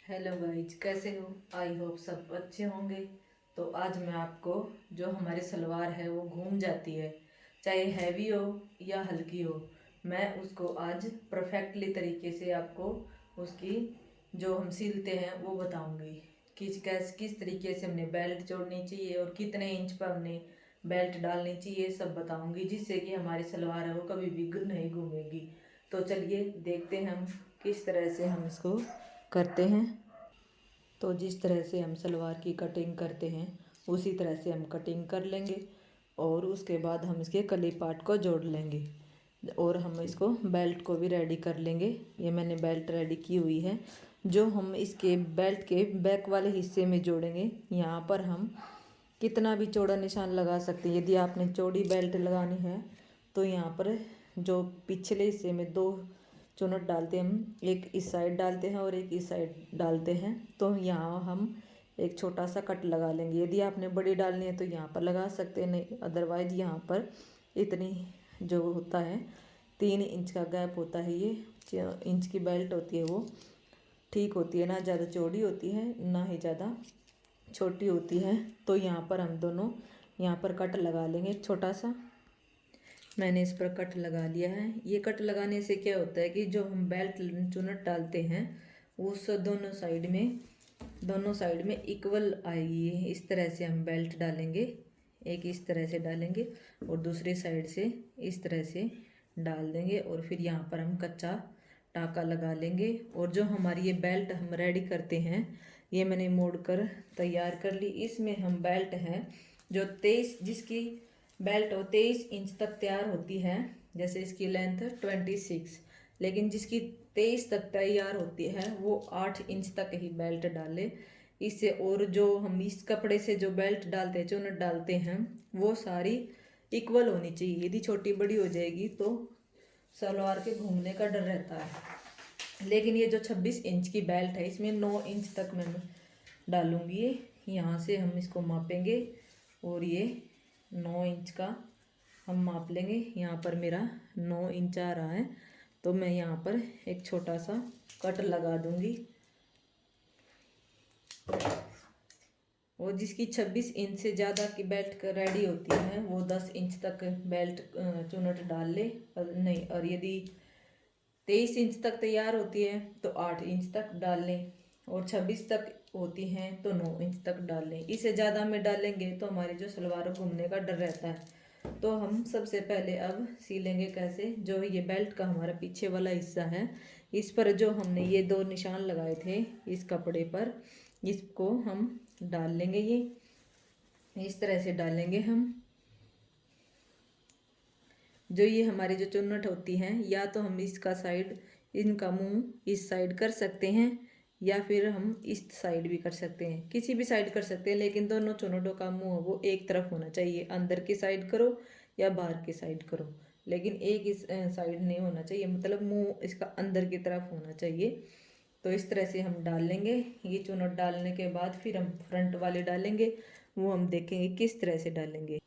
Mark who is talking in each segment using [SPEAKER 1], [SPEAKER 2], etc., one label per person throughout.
[SPEAKER 1] Hello guys, कैसे हो? I hope सब अच्छे होंगे। तो आज मैं आपको जो हमारी सलवार है वो घूम जाती है, चाहे हैवी हो या हल्की हो, मैं उसको आज परफेक्टली तरीके से आपको उसकी जो हम सिलते हैं वो बताऊंगी। किस तरीके से हमने बेल्ट जोड़नी चाहिए और कितने इंच पर हमने बेल्ट डालनी चाहिए, सब बताऊंगी, जिससे कि हमारी सलवार है वो कभी भी नहीं घूमेगी। तो चलिए देखते हैं हम किस तरह से हम इसको करते हैं। तो जिस तरह से हम सलवार की कटिंग करते हैं उसी तरह से हम कटिंग कर लेंगे और उसके बाद हम इसके कली पार्ट को जोड़ लेंगे और हम इसको बेल्ट को भी रेडी कर लेंगे। ये मैंने बेल्ट रेडी की हुई है। जो हम इसके बेल्ट के बैक वाले हिस्से में जोड़ेंगे, यहाँ पर हम कितना भी चौड़ा निशान लगा सकते हैं। यदि आपने चौड़ी बेल्ट लगानी है तो यहाँ पर जो पिछले हिस्से में दो चुनट डालते हैं, हम एक इस साइड डालते हैं और एक इस साइड डालते हैं, तो यहाँ हम एक छोटा सा कट लगा लेंगे। यदि आपने बड़ी डालनी है तो यहाँ पर लगा सकते हैं, नहीं अदरवाइज यहाँ पर इतनी जो होता है 3 इंच का गैप होता है, ये इंच की बेल्ट होती है वो ठीक होती है, ना ज़्यादा चौड़ी होती है ना ही ज़्यादा छोटी होती है। तो यहाँ पर हम दोनों यहाँ पर कट लगा लेंगे एक छोटा सा। मैंने इस पर कट लगा लिया है। ये कट लगाने से क्या होता है कि जो हम बेल्ट चुनट डालते हैं उस दोनों साइड में इक्वल आएगी। इस तरह से हम बेल्ट डालेंगे, एक इस तरह से डालेंगे और दूसरी साइड से इस तरह से डाल देंगे और फिर यहाँ पर हम कच्चा टाका लगा लेंगे। और जो हमारी ये बेल्ट हम रेडी करते हैं, ये मैंने मोड़ कर तैयार कर ली। इसमें हम बेल्ट हैं जो 23, जिसकी बेल्ट हो 23 इंच तक तैयार होती है, जैसे इसकी लेंथ है 26, लेकिन जिसकी 23 तक तैयार होती है वो 8 इंच तक ही बेल्ट डाले। इससे और जो हम इस कपड़े से जो बेल्ट डालते हैं, चुनट डालते हैं, वो सारी इक्वल होनी चाहिए। यदि छोटी बड़ी हो जाएगी तो सलवार के घूमने का डर रहता है। लेकिन ये जो 26 इंच की बेल्ट है इसमें 9 इंच तक मैं डालूंगी। ये यहाँ से हम इसको मापेंगे और ये 9 इंच का हम माप लेंगे। यहाँ पर मेरा 9 इंच आ रहा है, तो मैं यहाँ पर एक छोटा सा कट लगा दूंगी। और जिसकी 26 इंच से ज़्यादा की बेल्ट रेडी होती है वो 10 इंच तक बेल्ट चुनट डाल ले, और नहीं, और यदि 23 इंच तक तैयार होती है तो 8 इंच तक डाल लें, और 26 तक होती हैं तो 9 इंच तक डाल लें। इससे ज़्यादा में डालेंगे तो हमारी जो सलवार घूमने का डर रहता है। तो हम सबसे पहले अब सिलेंगे कैसे। जो ये बेल्ट का हमारा पीछे वाला हिस्सा है, इस पर जो हमने ये 2 निशान लगाए थे इस कपड़े पर, इसको हम डाल लेंगे। ये इस तरह से डालेंगे हम। जो ये हमारी जो चुन्नट होती है, या तो हम इसका साइड, इनका मुंह इस साइड कर सकते हैं या फिर हम इस साइड भी कर सकते हैं, किसी भी साइड कर सकते हैं, लेकिन दोनों चुन्नटों का मुंह वो एक तरफ होना चाहिए। अंदर की साइड करो या बाहर की साइड करो, लेकिन एक इस साइड नहीं होना चाहिए, मतलब मुंह इसका अंदर की तरफ होना चाहिए। तो इस तरह से हम डाल लेंगे। ये चुन्नट डालने के बाद फिर हम फ्रंट वाले डालेंगे, वो हम देखेंगे किस तरह से डालेंगे।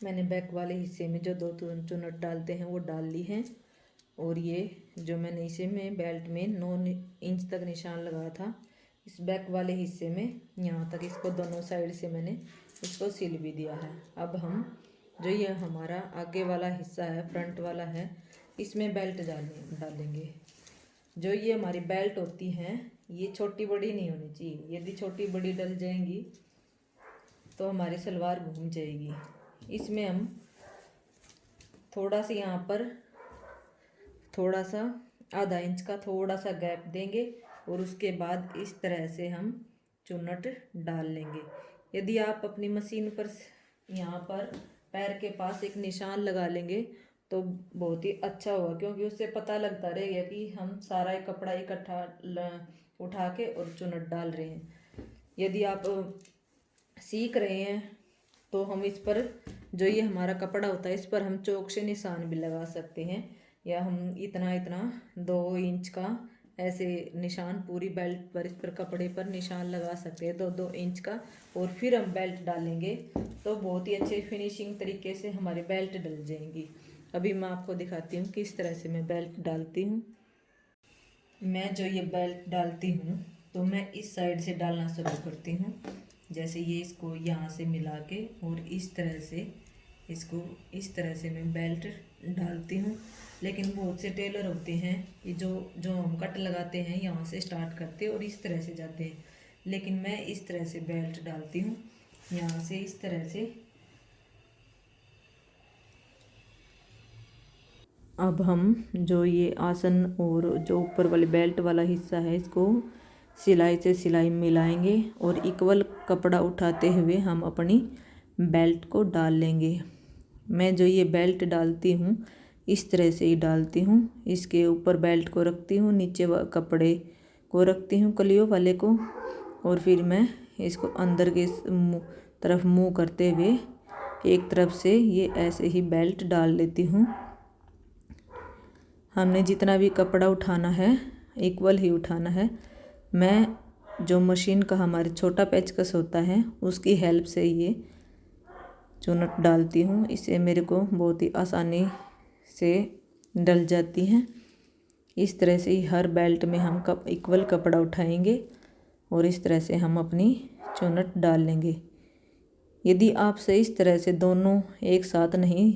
[SPEAKER 1] मैंने बैक वाले हिस्से में जो 2 चुनट डालते हैं वो डाल ली हैं। और ये जो मैंने इसे में बेल्ट में 9 इंच तक निशान लगाया था, इस बैक वाले हिस्से में यहाँ तक इसको दोनों साइड से मैंने इसको सिल भी दिया है। अब हम जो ये हमारा आगे वाला हिस्सा है, फ्रंट वाला है, इसमें बेल्ट डालेंगे। जो ये हमारी बेल्ट होती हैं ये छोटी बड़ी नहीं होनी चाहिए। यदि छोटी बड़ी डल जाएंगी तो हमारी सलवार घूम जाएगी। इसमें हम थोड़ा सा यहाँ पर थोड़ा सा आधा इंच का थोड़ा सा गैप देंगे और उसके बाद इस तरह से हम चुन्नट डाल लेंगे। यदि आप अपनी मशीन पर यहाँ पर पैर के पास एक निशान लगा लेंगे तो बहुत ही अच्छा होगा, क्योंकि उससे पता लगता रहेगा कि हम सारा कपड़ा इकट्ठा उठा के और चुन्नट डाल रहे हैं। यदि आप सीख रहे हैं तो हम इस पर जो ये हमारा कपड़ा होता है इस पर हम चौक से निशान भी लगा सकते हैं, या हम इतना इतना 2 इंच का ऐसे निशान पूरी बेल्ट पर, इस पर कपड़े पर निशान लगा सकते हैं 2-2 इंच का। और फिर हम बेल्ट डालेंगे तो बहुत ही अच्छे फिनिशिंग तरीके से हमारी बेल्ट डल जाएंगी। अभी मैं आपको दिखाती हूँ किस तरह से मैं बेल्ट डालती हूँ। मैं जो ये बेल्ट डालती हूँ तो मैं इस साइड से डालना शुरू करती हूँ। जैसे ये इसको यहाँ से मिला के और इस तरह से इसको इस तरह से मैं बेल्ट डालती हूँ। लेकिन बहुत से टेलर होते हैं ये जो जो हम कट लगाते हैं यहाँ से स्टार्ट करते और इस तरह से जाते हैं, लेकिन मैं इस तरह से बेल्ट डालती हूँ यहाँ से इस तरह से। अब हम जो ये आसन और जो ऊपर वाले बेल्ट वाला हिस्सा है इसको सिलाई से सिलाई मिलाएंगे और इक्वल कपड़ा उठाते हुए हम अपनी बेल्ट को डाल लेंगे। मैं जो ये बेल्ट डालती हूँ इस तरह से ही डालती हूँ। इसके ऊपर बेल्ट को रखती हूँ, नीचे कपड़े को रखती हूँ कलियों वाले को, और फिर मैं इसको अंदर के तरफ मुँह करते हुए एक तरफ से ये ऐसे ही बेल्ट डाल लेती हूँ। हमने जितना भी कपड़ा उठाना है इक्वल ही उठाना है। मैं जो मशीन का हमारे छोटा पेचकस होता है उसकी हेल्प से ये चुनट डालती हूँ। इससे मेरे को बहुत ही आसानी से डल जाती हैं। इस तरह से ही हर बेल्ट में हम इक्वल कपड़ा उठाएंगे और इस तरह से हम अपनी चुनट डाल लेंगे। यदि आपसे इस तरह से दोनों एक साथ नहीं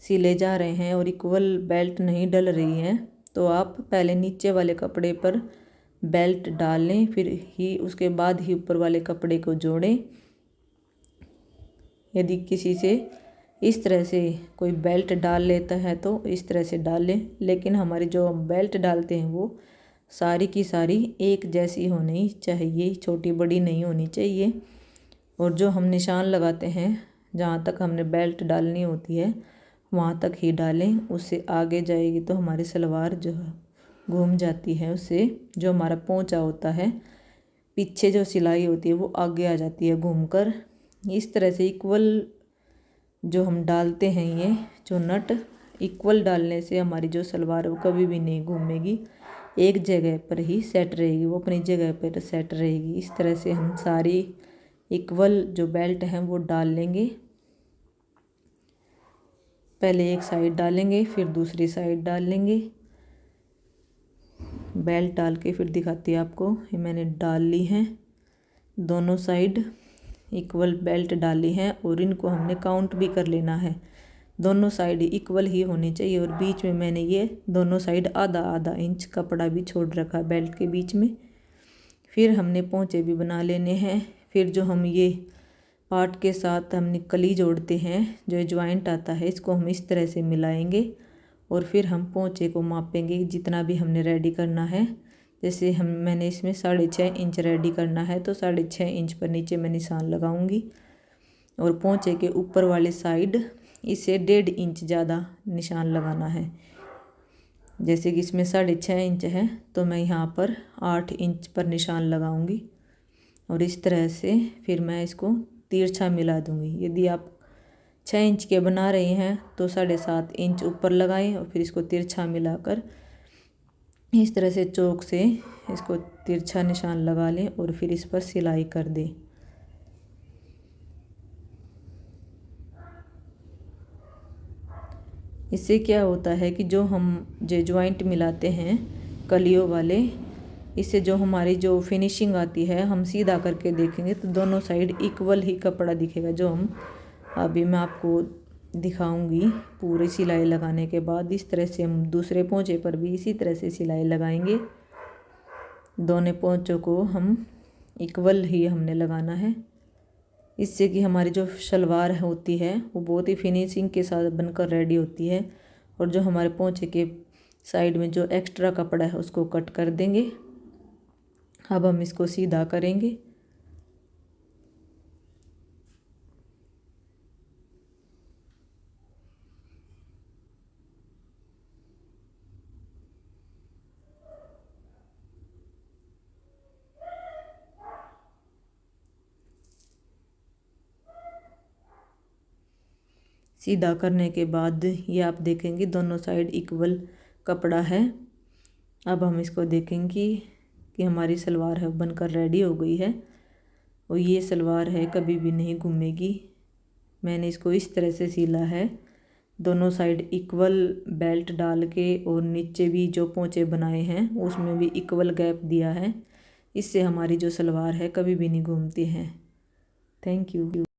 [SPEAKER 1] सिले जा रहे हैं और इक्वल बेल्ट नहीं डल रही है तो आप पहले नीचे वाले कपड़े पर बेल्ट डाल लें, फिर ही उसके बाद ही ऊपर वाले कपड़े को जोड़ें। यदि किसी से इस तरह से कोई बेल्ट डाल लेता है तो इस तरह से डाल लें, लेकिन हमारी जो बेल्ट डालते हैं वो सारी की सारी एक जैसी होनी चाहिए, छोटी बड़ी नहीं होनी चाहिए। और जो हम निशान लगाते हैं जहाँ तक हमने बेल्ट डालनी होती है वहाँ तक ही डालें, उससे आगे जाएगी तो हमारी सलवार जो है घूम जाती है। उससे जो हमारा पोंचा होता है पीछे जो सिलाई होती है वो आगे आ जाती है घूमकर। इस तरह से इक्वल जो हम डालते हैं ये चुन्नट इक्वल डालने से हमारी जो सलवार है वो कभी भी नहीं घूमेगी, एक जगह पर ही सेट रहेगी, वो अपनी जगह पर सेट रहेगी। इस तरह से हम सारी इक्वल जो बेल्ट हैं वो डाल लेंगे। पहले एक साइड डालेंगे फिर दूसरी साइड डाल लेंगे। बेल्ट डाल के फिर दिखाती है आपको, ये मैंने डाल ली हैं दोनों साइड इक्वल बेल्ट डाली हैं। और इनको हमने काउंट भी कर लेना है, दोनों साइड इक्वल ही होनी चाहिए। और बीच में मैंने ये दोनों साइड आधा आधा इंच कपड़ा भी छोड़ रखा है बेल्ट के बीच में। फिर हमने पोंचे भी बना लेने हैं। फिर जो हम ये पार्ट के साथ हमने कली जोड़ते हैं जो ज्वाइंट आता है इसको हम इस तरह से मिलाएंगे और फिर हम पोंचे को मापेंगे जितना भी हमने रेडी करना है। जैसे मैंने इसमें 6.5 इंच रेडी करना है तो 6.5 इंच पर नीचे मैं निशान लगाऊंगी और पोंचे के ऊपर वाले साइड इसे 1.5 इंच ज़्यादा निशान लगाना है। जैसे कि इसमें 6.5 इंच है तो मैं यहाँ पर 8 इंच पर निशान लगाऊंगी और इस तरह से फिर मैं इसको तिरछा मिला दूंगी। यदि आप 6 इंच के बना रहे हैं तो 7.5 इंच ऊपर लगाएं और फिर इसको तिरछा मिलाकर इस तरह से चौक से इसको तिरछा निशान लगा लें और फिर इस पर सिलाई कर दें। इससे क्या होता है कि जो हम जो ज्वाइंट मिलाते हैं कलियों वाले, इससे जो हमारी जो फिनिशिंग आती है हम सीधा करके देखेंगे तो दोनों साइड इक्वल ही कपड़ा दिखेगा। जो हम अभी मैं आपको दिखाऊंगी पूरी सिलाई लगाने के बाद इस तरह से हम दूसरे पोंचे पर भी इसी तरह से सिलाई लगाएंगे। दोनों पोंचों को हम इक्वल ही हमने लगाना है, इससे कि हमारी जो शलवार होती है वो बहुत ही फिनिशिंग के साथ बनकर रेडी होती है। और जो हमारे पोंचे के साइड में जो एक्स्ट्रा कपड़ा है उसको कट कर देंगे। अब हम इसको सीधा करेंगे। सीधा करने के बाद ये आप देखेंगे दोनों साइड इक्वल कपड़ा है। अब हम इसको देखेंगे कि हमारी सलवार है बनकर रेडी हो गई है और ये सलवार है कभी भी नहीं घूमेगी। मैंने इसको इस तरह से सिला है, दोनों साइड इक्वल बेल्ट डाल के और नीचे भी जो पोंचे बनाए हैं उसमें भी इक्वल गैप दिया है इससे हमारी जो सलवार है कभी भी नहीं घूमती है। Thank you.